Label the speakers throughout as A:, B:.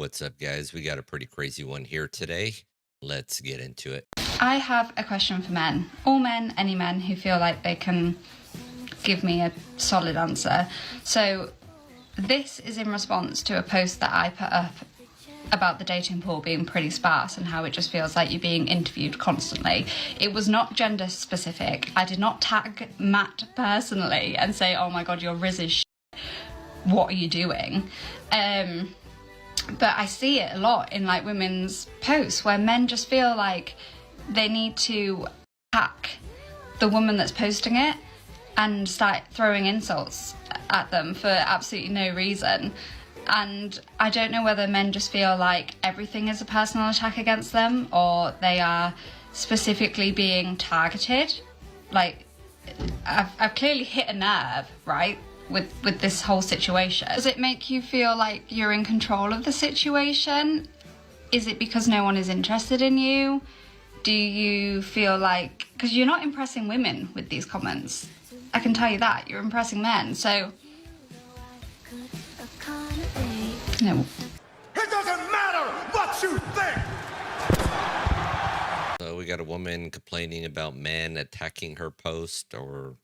A: What's up, guys? We got a pretty crazy one here today. Let's get into it.
B: I have a question for men. All men, any men who feel like they can give me a solid answer. So this is in response to a post that I put up about the dating pool being pretty sparse and how it just feels like you're being interviewed constantly. It was not gender specific. I did not tag Matt personally and say, oh my god, your Riz is shit. What are you doing? But I see it a lot in like women's posts where men just feel like they need to attack the woman that's posting it and start throwing insults at them for absolutely no reason. And I don't know whether men just feel like everything is a personal attack against them or they are specifically being targeted. Like, I've clearly hit a nerve, right, with this whole situation. Does it make you feel like you're in control of the situation? Is it because no one is interested in you? Do you feel like... because you're not impressing women with these comments. I can tell you that. You're impressing men, so... no.
C: It doesn't matter what you think!
A: So we got a woman complaining about men attacking her post, or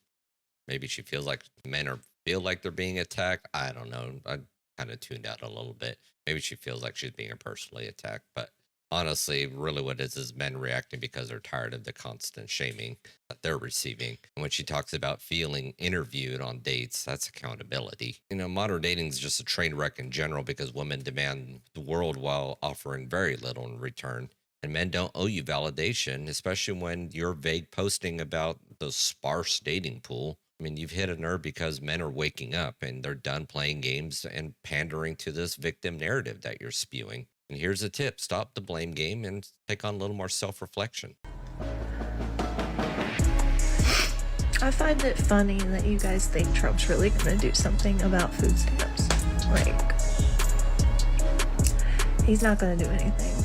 A: maybe she feels like men feel like they're being attacked. I don't know. I kind of tuned out a little bit. Maybe she feels like she's being personally attacked, but honestly, really what it is men reacting because they're tired of the constant shaming that they're receiving. And when she talks about feeling interviewed on dates, that's accountability. You know, modern dating is just a train wreck in general because women demand the world while offering very little in return. And men don't owe you validation, especially when you're vague posting about the sparse dating pool. I mean, you've hit a nerve because men are waking up and they're done playing games and pandering to this victim narrative that you're spewing. And here's a tip: stop the blame game and take on a little more self-reflection.
D: I find it funny that you guys think Trump's really gonna do something about food stamps. Like, he's not gonna do anything.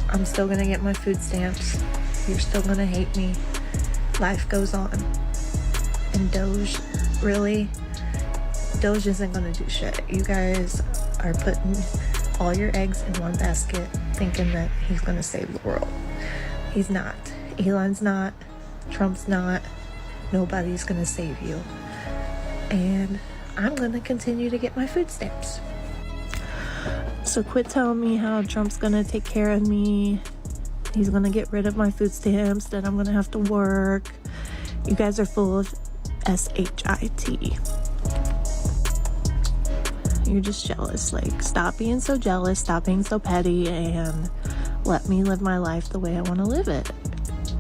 D: I'm still gonna get my food stamps. You're still gonna hate me. Life goes on. And Doge, really? Doge isn't gonna do shit. You guys are putting all your eggs in one basket thinking that he's gonna save the world. He's not. Elon's not. Trump's not. Nobody's gonna save you. And I'm gonna continue to get my food stamps. So quit telling me how Trump's gonna take care of me. He's gonna get rid of my food stamps, that I'm gonna have to work. You guys are full of S-H-I-T. You're just jealous. Like, stop being so jealous, stop being so petty, and let me live my life the way I want to live it.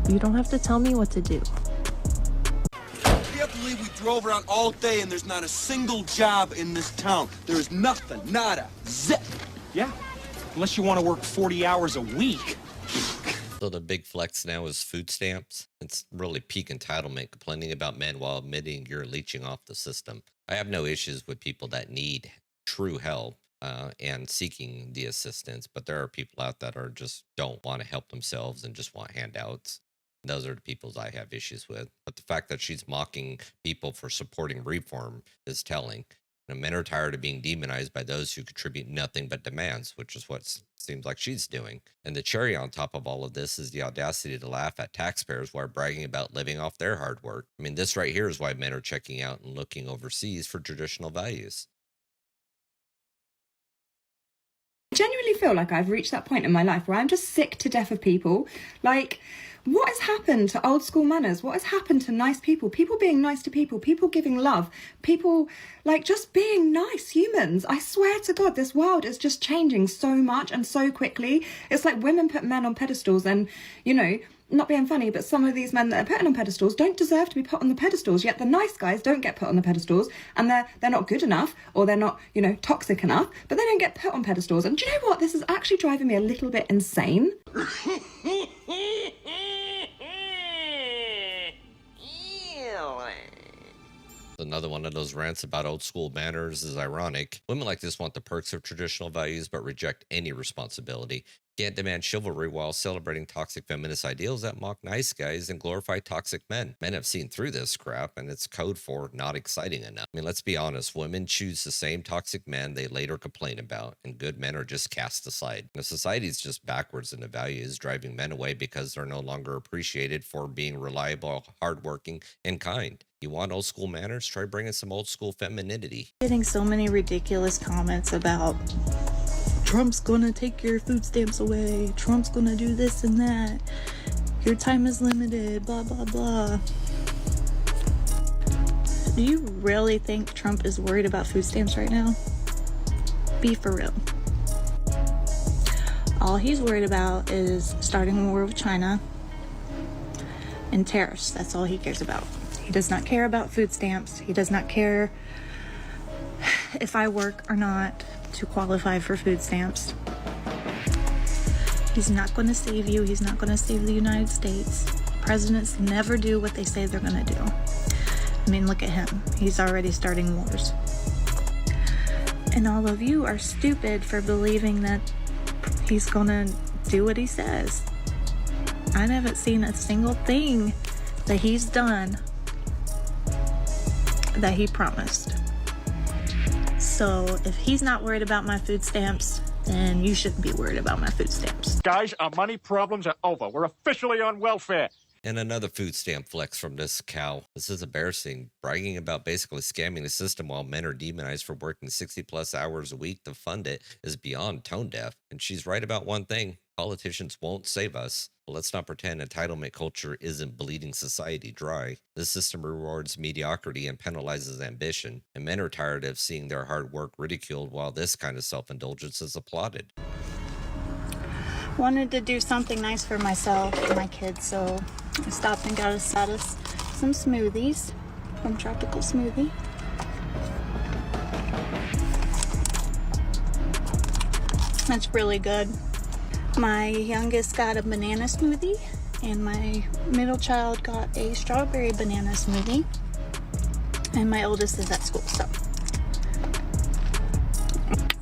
D: You don't have to tell me what to do.
C: I can't believe we drove around all day and there's not a single job in this town. There's nothing, nada, zip.
E: Yeah, unless you want to work 40 hours a week.
A: So the big flex now is food stamps. It's really peak entitlement, complaining about men while admitting you're leeching off the system. I have no issues with people that need true help and seeking the assistance, but there are people out that are just don't want to help themselves and just want handouts. Those are the people I have issues with. But the fact that she's mocking people for supporting reform is telling. You know, men are tired of being demonized by those who contribute nothing but demands, which is what seems like she's doing. And the cherry on top of all of this is the audacity to laugh at taxpayers while bragging about living off their hard work. I mean, this right here is why men are checking out and looking overseas for traditional values.
F: I genuinely feel like I've reached that point in my life where I'm just sick to death of people. Like, what has happened to old school manners? What has happened to nice people? People being nice to people, people giving love, people like just being nice humans. I swear to God, this world is just changing so much and so quickly. It's like women put men on pedestals and, you know, not being funny, but some of these men that are putting on pedestals don't deserve to be put on the pedestals, yet the nice guys don't get put on the pedestals, and they're not good enough, or they're not, you know, toxic enough, but they don't get put on pedestals. And do you know what? This is actually driving me a little bit insane.
A: Another one of those rants about old school manners is ironic. Women like this want the perks of traditional values but reject any responsibility. Can't demand chivalry while celebrating toxic feminist ideals that mock nice guys and glorify toxic men. Men have seen through this crap, and it's code for not exciting enough. I mean, let's be honest, women choose the same toxic men they later complain about, and good men are just cast aside. The society is just backwards in the values, driving men away because they're no longer appreciated for being reliable, hardworking, and kind. You want old school manners? Try bringing some old school femininity.
D: Getting so many ridiculous comments about Trump's gonna take your food stamps away, Trump's gonna do this and that, your time is limited, blah blah blah. Do you really think Trump is worried about food stamps right now? Be for real. All he's worried about is starting a war with China and tariffs. That's all he cares about. He does not care about food stamps. He does not care if I work or not to qualify for food stamps. He's not going to save you. He's not going to save the United States. Presidents never do what they say they're going to do. I mean, look at him. He's already starting wars. And all of you are stupid for believing that he's going to do what he says. I haven't seen a single thing that he's done that he promised. So if he's not worried about my food stamps, then you shouldn't be worried about my food stamps.
E: Guys, our money problems are over. We're officially on welfare.
A: And another food stamp flex from this cow. This is embarrassing, bragging about basically scamming the system while men are demonized for working 60 plus hours a week to fund it is beyond tone deaf. And she's right about one thing: politicians won't save us. But let's not pretend entitlement culture isn't bleeding society dry. This system rewards mediocrity and penalizes ambition, and men are tired of seeing their hard work ridiculed while this kind of self-indulgence is applauded.
D: Wanted to do something nice for myself and my kids, so I stopped and got us some smoothies from Tropical Smoothie. That's really good. My youngest got a banana smoothie, and my middle child got a strawberry banana smoothie, and my oldest is at school, so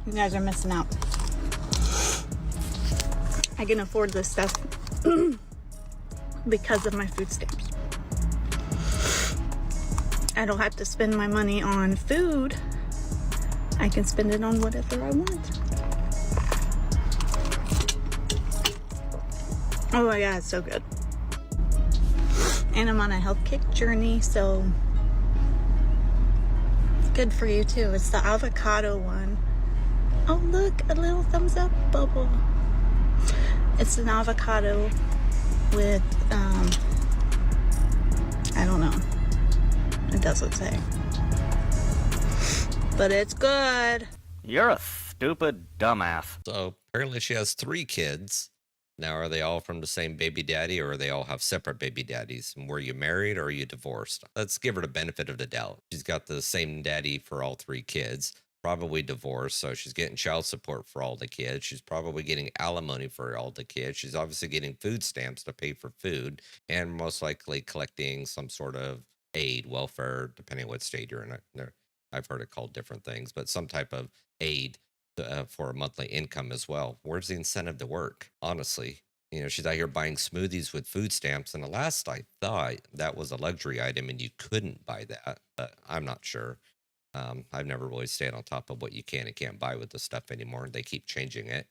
D: you guys are missing out. I can afford this stuff because of my food stamps. I don't have to spend my money on food. I can spend it on whatever I want. Oh my god, it's so good. And I'm on a health kick journey, so good for you too. It's the avocado one. Oh look, a little thumbs up bubble. It's an avocado with, I don't know. It doesn't say. But it's good.
G: You're a stupid dumbass.
A: So apparently she has 3 kids. Now, are they all from the same baby daddy, or they all have separate baby daddies? And were you married or are you divorced? Let's give her the benefit of the doubt. She's got the same daddy for all 3 kids, probably divorced, so she's getting child support for all the kids. She's probably getting alimony for all the kids. She's obviously getting food stamps to pay for food, and most likely collecting some sort of aid, welfare, depending on what state you're in. I've heard it called different things, but some type of aid for a monthly income as well. Where's the incentive to work? Honestly, she's out here buying smoothies with food stamps, and the last I thought that was a luxury item and you couldn't buy that, but I'm not sure. I've never really stayed on top of what you can and can't buy with this stuff anymore. They keep changing it.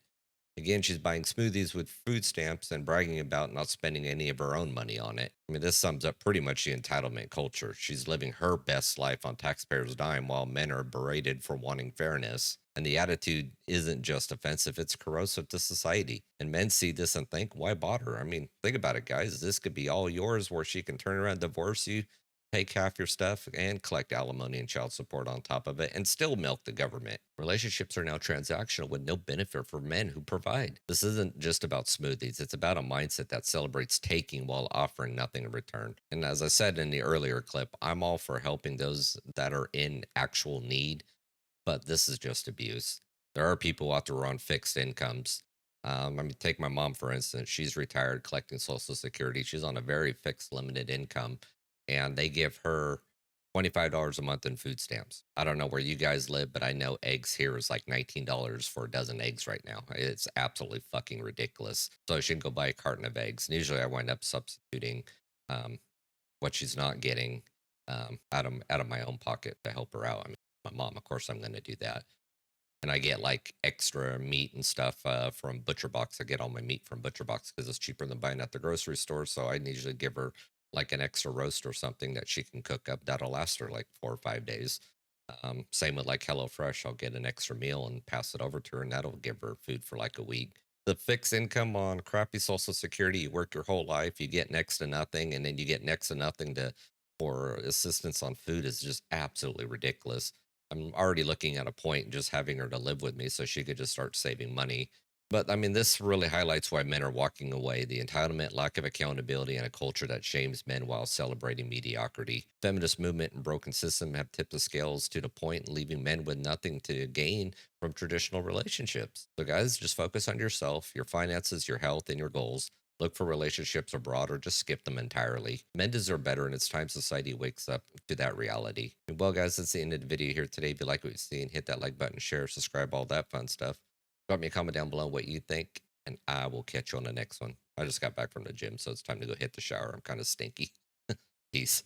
A: Again, she's buying smoothies with food stamps and bragging about not spending any of her own money on it. I mean, this sums up pretty much the entitlement culture. She's living her best life on taxpayers' dime while men are berated for wanting fairness. And the attitude isn't just offensive, it's corrosive to society. And men see this and think, why bother? I mean, think about it, guys. This could be all yours, where she can turn around and divorce you, take half your stuff, and collect alimony and child support on top of it, and still milk the government. Relationships are now transactional with no benefit for men who provide. This isn't just about smoothies. It's about a mindset that celebrates taking while offering nothing in return. And as I said in the earlier clip, I'm all for helping those that are in actual need, but this is just abuse. There are people out there who are on fixed incomes. Take my mom, for instance. She's retired, collecting Social Security. She's on a very fixed, limited income. And they give her $25 a month in food stamps. I don't know where you guys live, but I know eggs here is like $19 for a dozen eggs right now. It's absolutely fucking ridiculous. So I should go buy a carton of eggs. And usually I wind up substituting um, what she's not getting out of my own pocket to help her out. I mean, my mom, of course, I'm going to do that. And I get like extra meat and stuff from Butcher Box. I get all my meat from Butcher Box because it's cheaper than buying at the grocery store. So I usually give her like an extra roast or something that she can cook up that'll last her like 4 or 5 days. Same with like HelloFresh. I'll get an extra meal and pass it over to her, and that'll give her food for like a week. The fixed income on crappy Social Security, you work your whole life, you get next to nothing, and then you get next to nothing to for assistance on food is just absolutely ridiculous. I'm already looking at a point just having her to live with me so she could just start saving money. But I mean, this really highlights why men are walking away: the entitlement, lack of accountability, and a culture that shames men while celebrating mediocrity. Feminist movement and broken system have tipped the scales to the point, leaving men with nothing to gain from traditional relationships. So, guys, just focus on yourself, your finances, your health, and your goals. Look for relationships abroad or just skip them entirely. Men deserve better, and it's time society wakes up to that reality. And well, guys, that's the end of the video here today. If you like what you've seen, hit that like button, share, subscribe, all that fun stuff. Drop me a comment down below what you think, and I will catch you on the next one. I just got back from the gym, so it's time to go hit the shower. I'm kind of stinky. Peace.